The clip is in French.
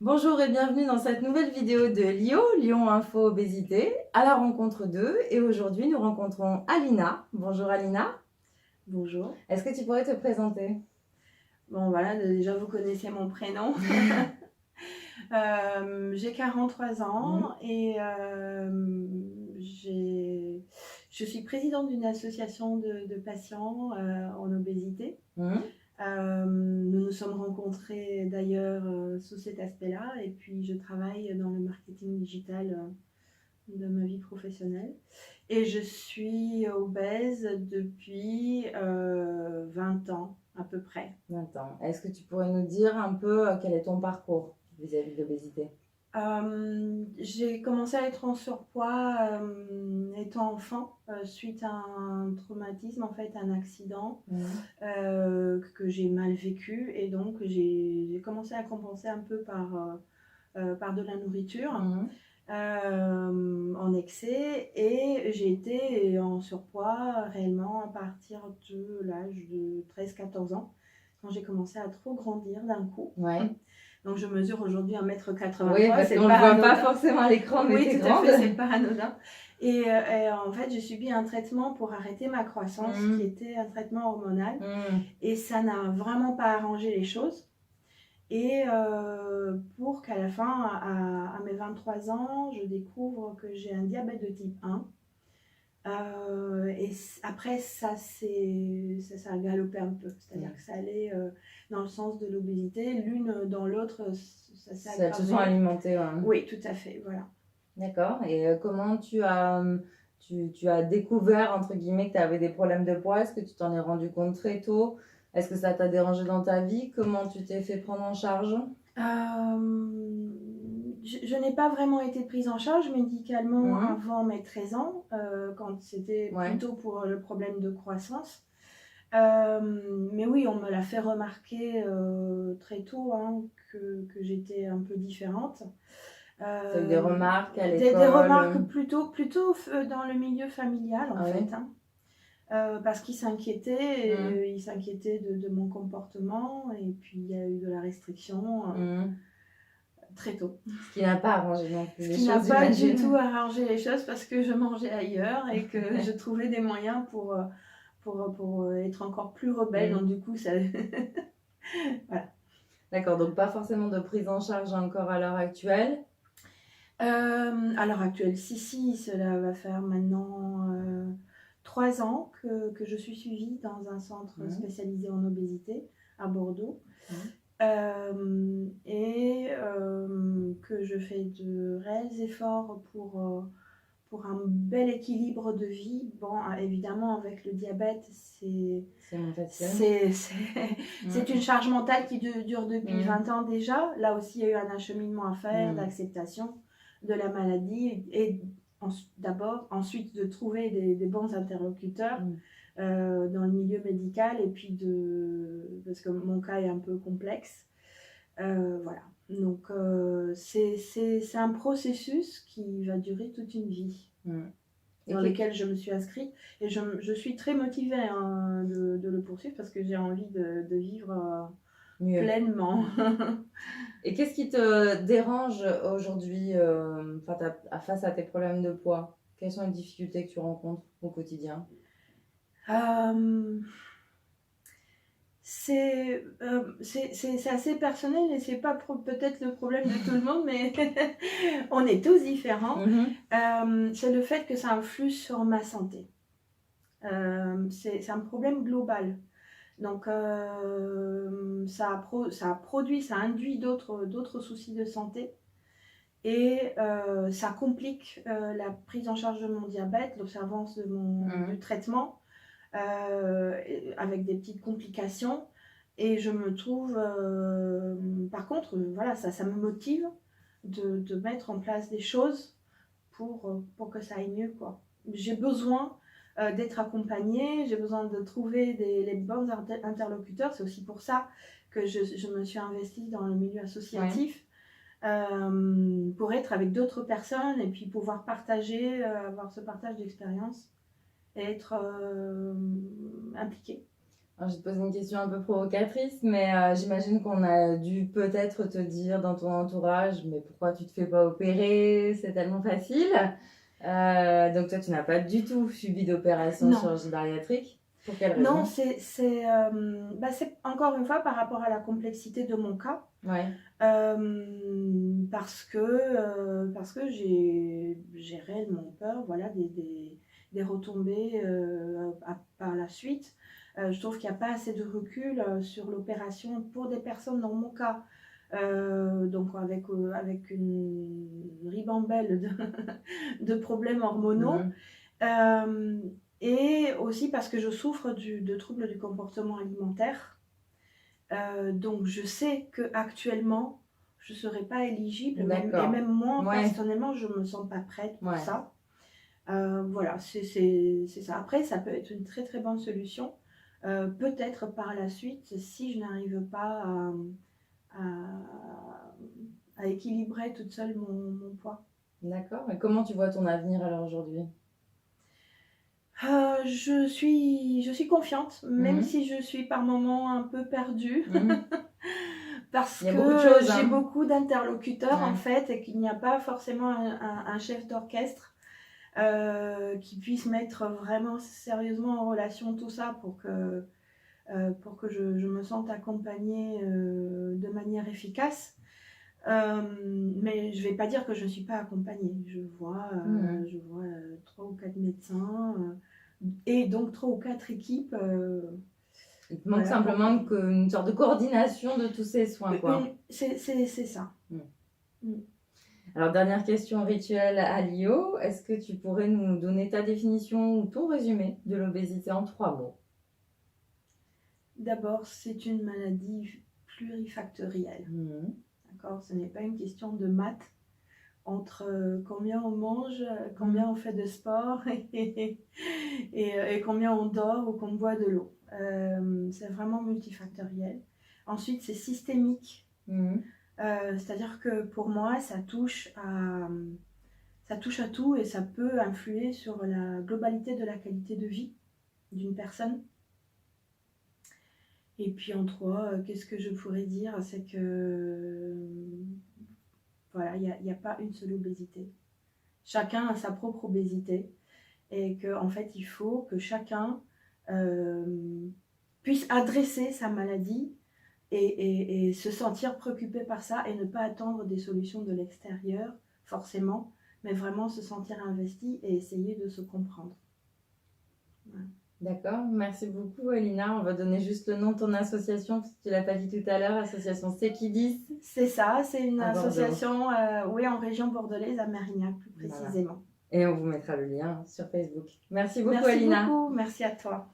Bonjour et bienvenue dans cette nouvelle vidéo de Lio, Lyon Info Obésité, à la rencontre d'eux. Et aujourd'hui, nous rencontrons Alina. Bonjour Alina. Bonjour. Est-ce que tu pourrais te présenter? Bon voilà, déjà vous connaissez mon prénom. J'ai 43 ans et je suis présidente d'une association de patients en obésité. Nous nous sommes rencontrés d'ailleurs sous cet aspect-là et puis je travaille dans le marketing digital de ma vie professionnelle. Et je suis obèse depuis 20 ans à peu près. 20 ans. Est-ce que tu pourrais nous dire un peu quel est ton parcours vis-à-vis de l'obésité? J'ai commencé à être en surpoids étant enfant suite à un traumatisme, en fait un accident que j'ai mal vécu, et donc j'ai commencé à compenser un peu par de la nourriture en excès, et j'ai été en surpoids réellement à partir de l'âge de 13-14 ans, quand j'ai commencé à trop grandir d'un coup. Ouais. Donc je mesure aujourd'hui 1,83 m. Oui, parce qu'on ne voit pas forcément à l'écran, mais oui, t'es tout grande. à fait, c'est pas anodin. Et en fait, j'ai subi un traitement pour arrêter ma croissance, qui était un traitement hormonal. Et ça n'a vraiment pas arrangé les choses. Et pour qu'à la fin, à mes 23 ans, je découvre que j'ai un diabète de type 1. Et après, ça a galopé un peu. C'est-à-dire que ça allait dans le sens de l'obésité. L'une dans l'autre, ça s'est aggravé. Ça te sont alimentés, ouais. Oui, tout à fait, voilà. D'accord. Et comment tu as découvert, entre guillemets, que tu avais des problèmes de poids? Est-ce que tu t'en es rendu compte très tôt? Est-ce que ça t'a dérangé dans ta vie? Comment tu t'es fait prendre en charge? Je n'ai pas vraiment été prise en charge médicalement avant mes 13 ans, quand c'était plutôt pour le problème de croissance. Mais oui, on me l'a fait remarquer très tôt que j'étais un peu différente. T'as eu des remarques à l'école? Des remarques plutôt dans le milieu familial en fait. Parce qu'ils s'inquiétaient, ils s'inquiétaient de mon comportement, et puis il y a eu de la restriction très tôt. Ce qui n'a pas arrangé non plus les choses. Ce qui n'a pas du tout arrangé les choses, parce que je mangeais ailleurs et que je trouvais des moyens pour être encore plus rebelle. Donc du coup, ça... voilà. D'accord, donc pas forcément de prise en charge encore à l'heure actuelle? À l'heure actuelle, si, cela va faire maintenant 3 ans que je suis suivie dans un centre spécialisé en obésité à Bordeaux. Et que je fais de réels efforts pour un bel équilibre de vie. Bon, évidemment, avec le diabète, c'est une charge mentale qui dure depuis 20 ans déjà. Là aussi, il y a eu un acheminement à faire d'acceptation de la maladie, et ensuite de trouver des bons interlocuteurs dans le milieu médical, et puis parce que mon cas est un peu complexe. Voilà. Donc c'est un processus qui va durer toute une vie, dans lequel je me suis inscrite, et je suis très motivée de le poursuivre, parce que j'ai envie de vivre pleinement. Et qu'est-ce qui te dérange aujourd'hui face à tes problèmes de poids? Quelles sont les difficultés que tu rencontres au quotidien? C'est assez personnel, et c'est pas peut-être le problème de tout le monde, mais on est tous différents. C'est le fait que ça influe sur ma santé. C'est un problème global. Donc ça induit d'autres soucis de santé, et ça complique la prise en charge de mon diabète, l'observance du traitement, avec des petites complications. Et je me trouve, par contre, voilà, ça me motive de mettre en place des choses pour que ça aille mieux, quoi. J'ai besoin d'être accompagnée, j'ai besoin de trouver les bons interlocuteurs. C'est aussi pour ça que je me suis investie dans le milieu associatif, pour être avec d'autres personnes, et puis pouvoir partager, avoir ce partage d'expérience, et être impliquée. Alors, je vais te poser une question un peu provocatrice, mais j'imagine qu'on a dû peut-être te dire dans ton entourage, mais pourquoi tu te fais pas opérer? C'est tellement facile. Donc toi, tu n'as pas du tout subi d'opération Non. chirurgie bariatrique. Pour quelle Non, raison? c'est encore une fois par rapport à la complexité de mon cas. Ouais. Parce que j'ai réellement peur, voilà, des retombées par la suite. Je trouve qu'il n'y a pas assez de recul sur l'opération pour des personnes dans mon cas. Donc avec une ribambelle de problèmes hormonaux. Mhm. Et aussi parce que je souffre de troubles du comportement alimentaire. Donc je sais qu'actuellement, je ne serai pas éligible. Et D'accord. même moi, Ouais. personnellement, je ne me sens pas prête pour Ouais. ça. Voilà, c'est ça. Après, ça peut être une très très bonne solution. Peut-être par la suite, si je n'arrive pas à équilibrer toute seule mon poids. D'accord. Et comment tu vois ton avenir alors aujourd'hui? Je suis confiante, même Mhm. si je suis par moments un peu perdue. Mhm. Parce Il y a beaucoup de que choses, j'ai hein. beaucoup d'interlocuteurs Ouais. en fait, et qu'il n'y a pas forcément un chef d'orchestre qui puisse mettre vraiment sérieusement en relation tout ça pour que je me sente accompagnée de manière efficace. Mais je ne vais pas dire que je ne suis pas accompagnée. Mhm. Je vois 3 ou 4 médecins et donc 3 ou 4 équipes. Il te manque Voilà, simplement une sorte de coordination de tous ces soins, quoi. C'est ça. Alors, dernière question rituelle à Lio. Est-ce que tu pourrais nous donner ta définition ou ton résumé de l'obésité en 3 mots? D'abord, c'est une maladie plurifactorielle. Mhm. D'accord, ce n'est pas une question de maths entre combien on mange, combien on fait de sport et combien on dort ou qu'on boit de l'eau. C'est vraiment multifactoriel. Ensuite, c'est systémique. Mhm. C'est-à-dire que pour moi, ça touche à tout et ça peut influer sur la globalité de la qualité de vie d'une personne. Et puis en 3, qu'est-ce que je pourrais dire? C'est que voilà, il n'y a pas une seule obésité. Chacun a sa propre obésité et qu'en fait, il faut que chacun puisse adresser sa maladie et se sentir préoccupé par ça et ne pas attendre des solutions de l'extérieur, forcément, mais vraiment se sentir investi et essayer de se comprendre. Voilà. D'accord, merci beaucoup Elina. On va donner juste le nom de ton association, parce que tu ne l'as pas dit tout à l'heure, association Sekidis. C'est ça, c'est une À Bordeaux. association oui, en région bordelaise, à Mérignac plus précisément. Voilà. Et on vous mettra le lien sur Facebook. Merci beaucoup Merci Elina. beaucoup, merci à toi.